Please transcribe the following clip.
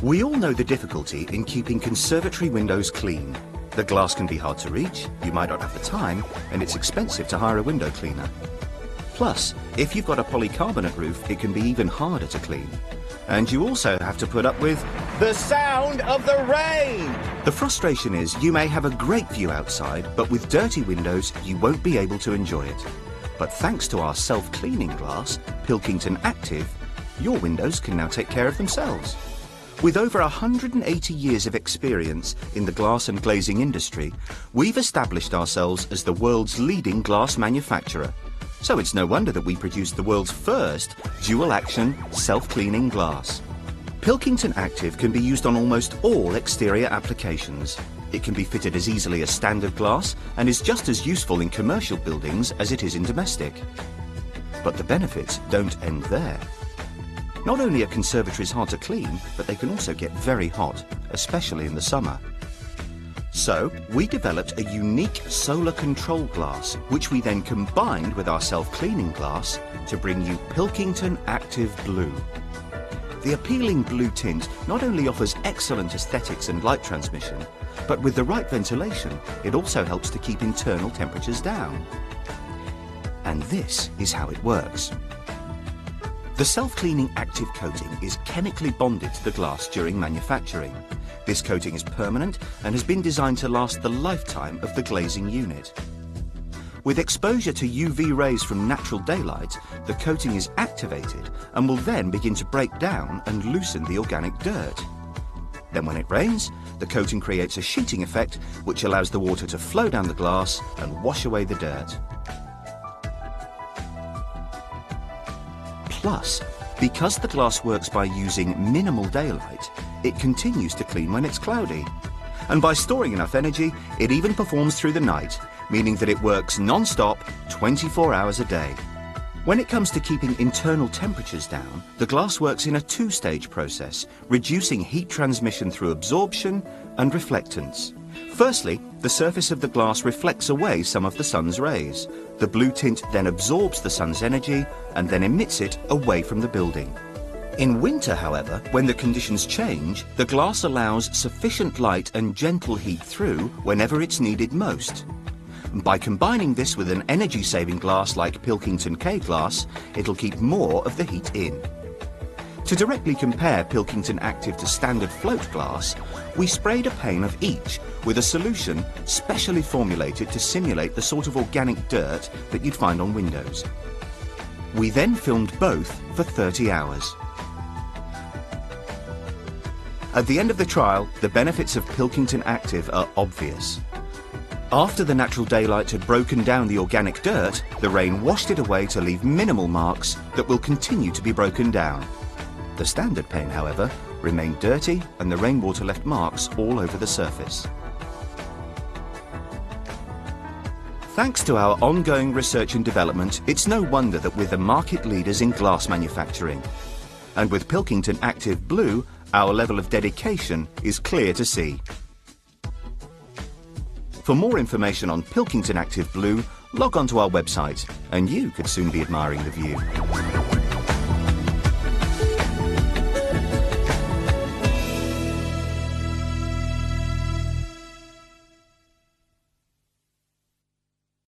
We all know the difficulty in keeping conservatory windows clean. The glass can be hard to reach, you might not have the time, and it's expensive to hire a window cleaner. Plus, if you've got a polycarbonate roof, it can be even harder to clean. And you also have to put up with the sound of the rain! The frustration is you may have a great view outside, but with dirty windows, you won't be able to enjoy it. But thanks to our self-cleaning glass, Pilkington Activ, your windows can now take care of themselves. With over 180 years of experience in the glass and glazing industry, we've established ourselves as the world's leading glass manufacturer. So it's no wonder that we produced the world's first dual-action, self-cleaning glass. Pilkington Activ can be used on almost all exterior applications. It can be fitted as easily as standard glass and is just as useful in commercial buildings as it is in domestic. But the benefits don't end there. Not only are conservatories hard to clean, but they can also get very hot, especially in the summer. So, we developed a unique solar control glass, which we then combined with our self-cleaning glass to bring you Pilkington Activ Blue. The appealing blue tint not only offers excellent aesthetics and light transmission, but with the right ventilation, it also helps to keep internal temperatures down. And this is how it works. The self-cleaning active coating is chemically bonded to the glass during manufacturing. This coating is permanent and has been designed to last the lifetime of the glazing unit. With exposure to UV rays from natural daylight, the coating is activated and will then begin to break down and loosen the organic dirt. Then when it rains, the coating creates a sheeting effect which allows the water to flow down the glass and wash away the dirt. Plus, because the glass works by using minimal daylight, it continues to clean when it's cloudy. And by storing enough energy, it even performs through the night, meaning that it works non-stop, 24 hours a day. When it comes to keeping internal temperatures down, the glass works in a two-stage process, reducing heat transmission through absorption and reflectance. Firstly, the surface of the glass reflects away some of the sun's rays. The blue tint then absorbs the sun's energy and then emits it away from the building. In winter, however, when the conditions change, the glass allows sufficient light and gentle heat through whenever it's needed most. By combining this with an energy-saving glass like Pilkington K glass, it'll keep more of the heat in. To directly compare Pilkington Activ to standard float glass, we sprayed a pane of each with a solution specially formulated to simulate the sort of organic dirt that you'd find on windows. We then filmed both for 30 hours. At the end of the trial, the benefits of Pilkington Activ are obvious. After the natural daylight had broken down the organic dirt, the rain washed it away to leave minimal marks that will continue to be broken down. The standard pane, however, remained dirty and the rainwater left marks all over the surface. Thanks to our ongoing research and development, it's no wonder that we're the market leaders in glass manufacturing. And with Pilkington Activ Blue, our level of dedication is clear to see. For more information on Pilkington Activ Blue, log on to our website, and you could soon be admiring the view.